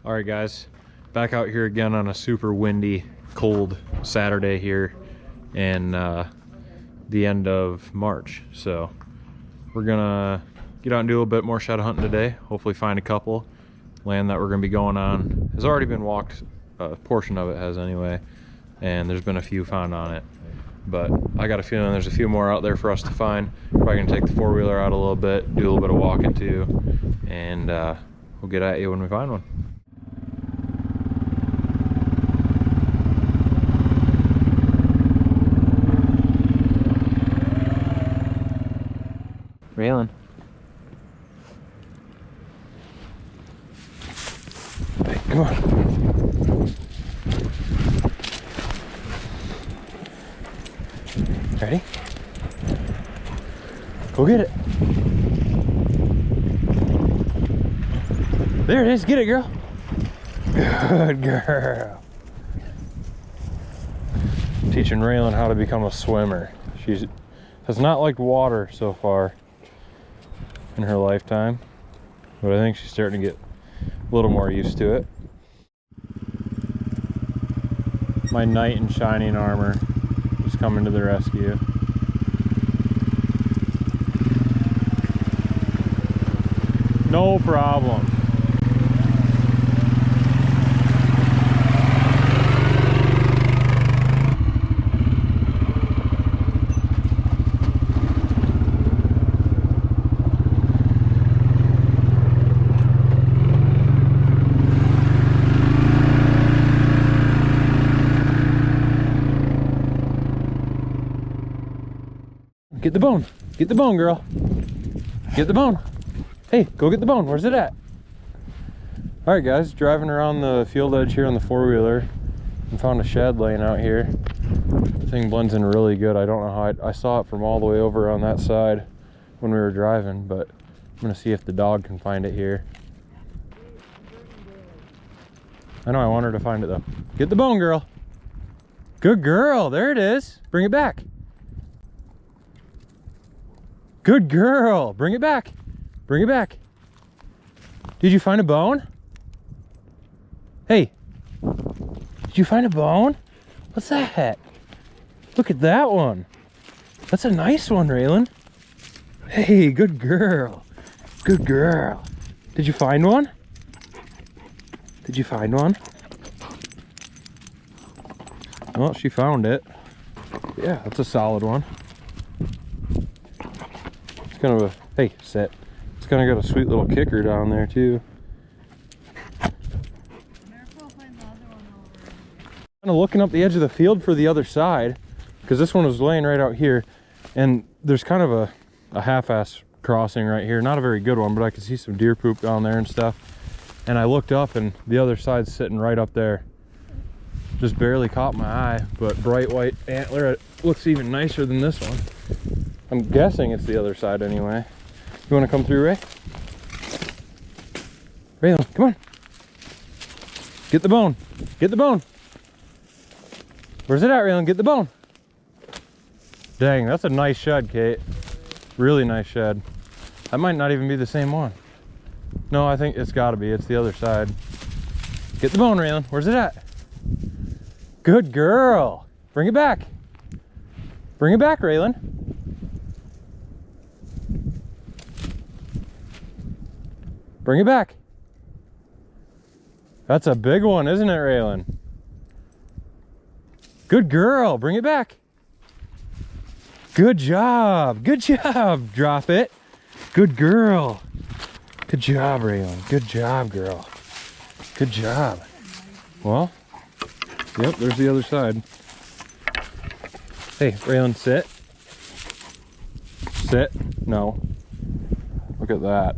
All right, guys, back out here again on a super windy, cold Saturday here in the end of March. So we're gonna get out and do a little bit more shadow hunting today. Hopefully find a couple. Land that we're gonna be going on has already been walked, a portion of it has anyway, and there's been a few found on it. But I got a feeling there's a few more out there for us to find. Probably gonna take the four-wheeler out a little bit, do a little bit of walking too, and we'll get at you when we find one. Raylan. Hey, come on. Ready? Go get it. There it is. Get it, girl. Good girl. Teaching Raylan how to become a swimmer. She has not liked water so far in her lifetime, but I think she's starting to get a little more used to it. My knight in shining armor is coming to the rescue. No problem. Get the bone. Get the bone, girl. Get the bone. Hey, go get the bone. Where's it at? All right, guys, driving around the field edge here on the four-wheeler and found a shed laying out here. The thing blends in really good. I don't know how I saw it from all the way over on that side when we were driving, but I'm gonna see if the dog can find it here. I know, I want her to find it though. Get the bone, girl. Good girl. There it is. Bring it back. Good girl. Bring it back. Bring it back. Did you find a bone? Hey, did you find a bone? What's that? Look at that one. That's a nice one, Raylan. Hey, good girl. Good girl. Did you find one? Did you find one? Well, she found it. Yeah, that's a solid one. Kind of a, hey, sit. It's kind of got a sweet little kicker down there too. Kind of looking up the edge of the field for the other side, because this one was laying right out here, and there's kind of a half-ass crossing right here. Not a very good one, but I could see some deer poop down there and stuff. And I looked up, and the other side's sitting right up there. Just barely caught my eye, but bright white antler. It looks even nicer than this one. I'm guessing it's the other side anyway. You want to come through, Ray? Raylan, come on. Get the bone. Get the bone. Where's it at, Raylan? Get the bone. Dang, that's a nice shed, Kate. Really nice shed. That might not even be the same one. No, I think it's got to be. It's the other side. Get the bone, Raylan. Where's it at? Good girl. Bring it back. Bring it back, Raylan. Bring it back. That's a big one, isn't it, Raylan? Good girl. Bring it back. Good job. Good job. Drop it. Good girl. Good job, Raylan. Good job, girl. Good job. Well, yep, there's the other side. Hey, Raylan, sit. Sit. No. Look at that.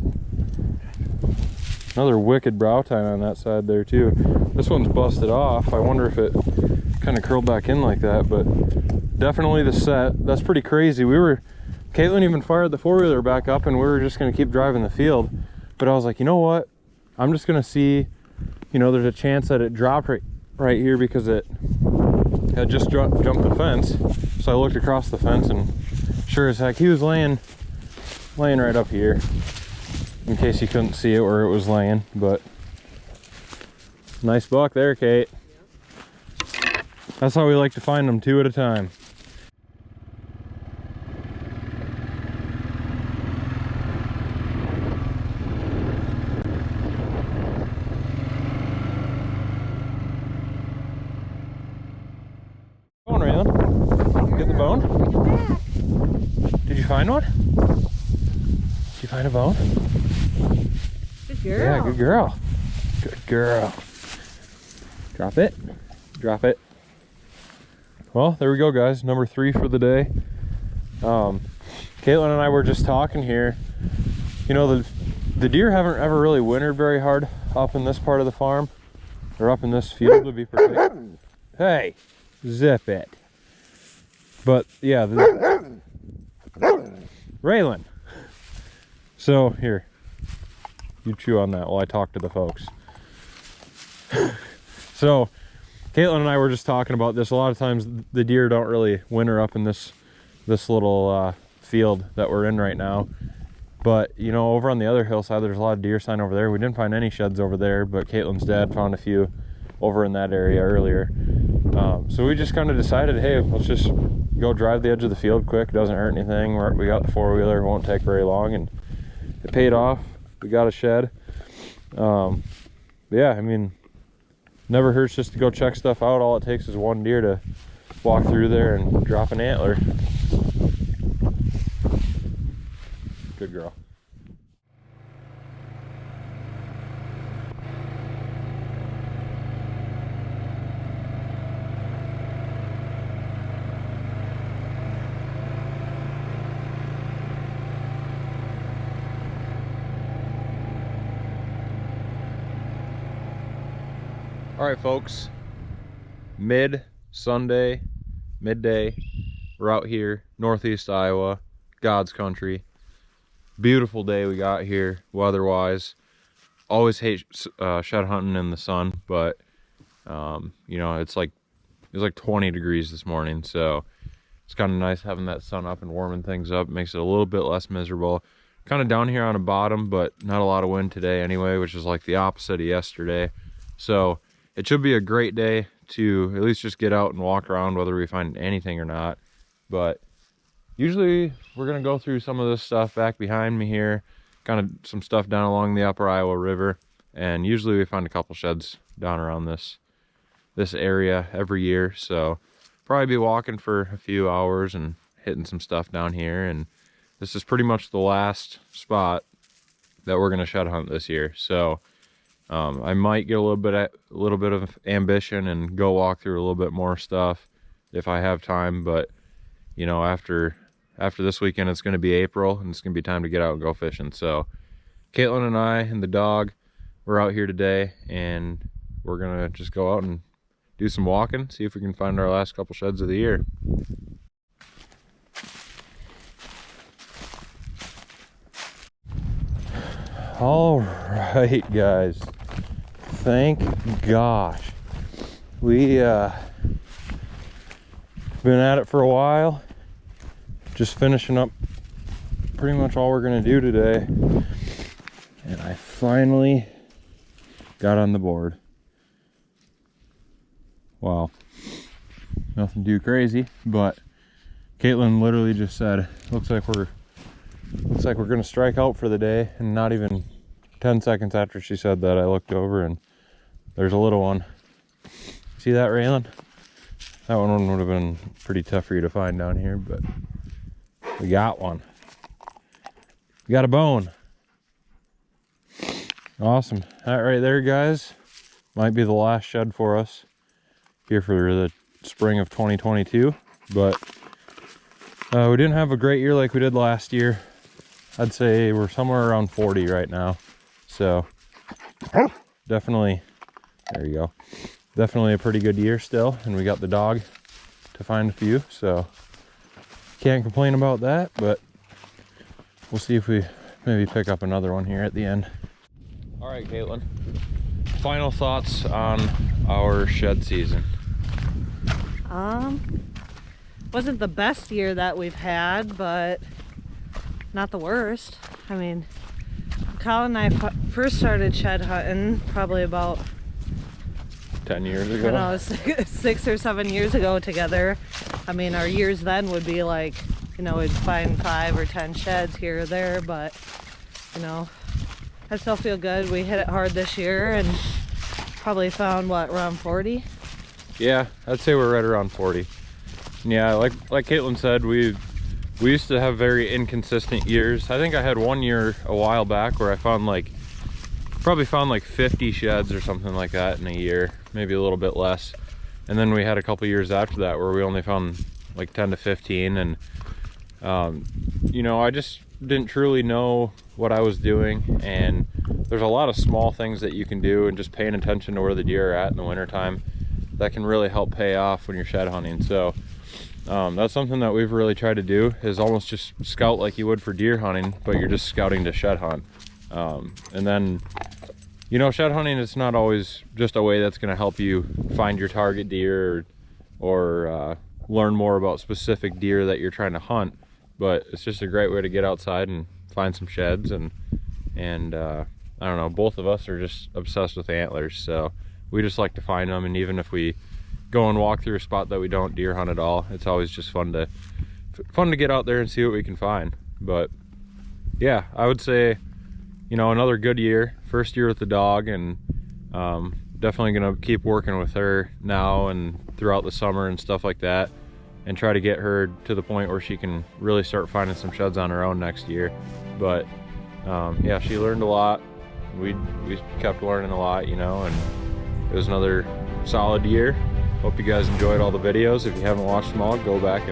Another wicked brow tine on that side there too. This one's busted off. I wonder if it kind of curled back in like that, but definitely the set. That's pretty crazy. Caitlin even fired the four-wheeler back up and we were just gonna keep driving the field. But I was like, you know what? I'm just gonna see, you know, there's a chance that it dropped right here because it had just jumped the fence. So I looked across the fence and sure as heck, he was laying right up here. In case you couldn't see it where it was laying, but Nice buck there, Kate. That's how we like to find them, 2 at a time. Bone, Raylan. Get the bone. Did you find one? Did you find a bone? Good girl. Yeah, good girl. Good girl. Drop it. Drop it. Well, there we go, guys. Number 3 for the day. Caitlin and I were just talking here. You know, the deer haven't ever really wintered very hard up in this part of the farm, or up in this field to be perfect. Hey, zip it. But yeah, Raylan. So here, you chew on that while I talk to the folks. So Caitlin and I were just talking about this. A lot of times the deer don't really winter up in this little field that we're in right now. But you know, over on the other hillside, there's a lot of deer sign over there. We didn't find any sheds over there, but Caitlin's dad found a few over in that area earlier. So we just kind of decided, hey, let's just go drive the edge of the field quick. It doesn't hurt anything. We got the 4-wheeler, it won't take very long, and it paid off. We got a shed. Yeah, I mean, never hurts just to go check stuff out. All it takes is one deer to walk through there and drop an antler. Good girl. All right, folks, midday, we're out here, northeast Iowa, God's country. Beautiful day we got here, weather-wise. Always hate shed hunting in the sun, but you know, it was like 20 degrees this morning, so it's kind of nice having that sun up and warming things up. It makes it a little bit less miserable. Kind of down here on the bottom, but not a lot of wind today anyway, which is like the opposite of yesterday. So it should be a great day to at least just get out and walk around, whether we find anything or not. But usually we're gonna go through some of this stuff back behind me here, kind of some stuff down along the upper Iowa River, and usually we find a couple sheds down around this area every year. So probably be walking for a few hours and hitting some stuff down here, and this is pretty much the last spot that we're gonna shed hunt this year. So I might get a little bit of ambition and go walk through a little bit more stuff if I have time. But you know, after this weekend, it's going to be April, and it's going to be time to get out and go fishing. So Caitlin and I and the dog, we're out here today, and we're going to just go out and do some walking, see if we can find our last couple sheds of the year. All right, guys, thank gosh, we been at it for a while, just finishing up pretty much all we're gonna do today, and I finally got on the board. Wow, nothing too crazy, but Caitlin literally just said, looks like we're gonna strike out for the day, and not even 10 seconds after she said that, I looked over and there's a little one. See that, Raylan? That one would have been pretty tough for you to find down here, but we got one. We got a bone. Awesome. That right there, guys, might be the last shed for us here for the spring of 2022, but we didn't have a great year like we did last year. I'd say we're somewhere around 40 right now. So definitely, there you go. Definitely a pretty good year still. And we got the dog to find a few. So can't complain about that, but we'll see if we maybe pick up another one here at the end. All right, Caitlin, final thoughts on our shed season. Wasn't the best year that we've had, but not the worst. I mean, Colin and I first started shed hunting probably about 10 years I ago. know, 6 or 7 years ago together. I mean, our years then would be like, you know, we'd find 5 or 10 sheds here or there, but, you know, I still feel good. We hit it hard this year and probably found, what, around 40? Yeah, I'd say we're right around 40. And yeah, like Caitlin said, we used to have very inconsistent years. I think I had one year a while back where I found probably found like 50 sheds or something like that in a year, maybe a little bit less. And then we had a couple years after that where we only found like 10 to 15. And you know, I just didn't truly know what I was doing. And there's a lot of small things that you can do, and just paying attention to where the deer are at in the wintertime, that can really help pay off when you're shed hunting. So that's something that we've really tried to do, is almost just scout like you would for deer hunting, but you're just scouting to shed hunt. And then, you know, shed hunting is not always just a way that's going to help you find your target deer or learn more about specific deer that you're trying to hunt, but it's just a great way to get outside and find some sheds. And I don't know, both of us are just obsessed with antlers, so we just like to find them. And even if we go and walk through a spot that we don't deer hunt at all, it's always just fun to get out there and see what we can find. But yeah, I would say, you know, another good year, first year with the dog, and definitely gonna keep working with her now and throughout the summer and stuff like that, and try to get her to the point where she can really start finding some sheds on her own next year. But yeah, she learned a lot. We kept learning a lot, you know, and it was another solid year. Hope you guys enjoyed all the videos. If you haven't watched them all, go back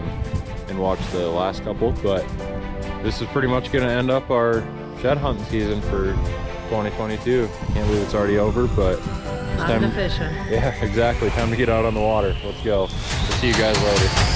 and watch the last couple. But this is pretty much going to end up our shed hunting season for 2022. Can't believe it's already over, but it's On to fishing. Yeah, exactly. Time to get out on the water. Let's go. We'll see you guys later.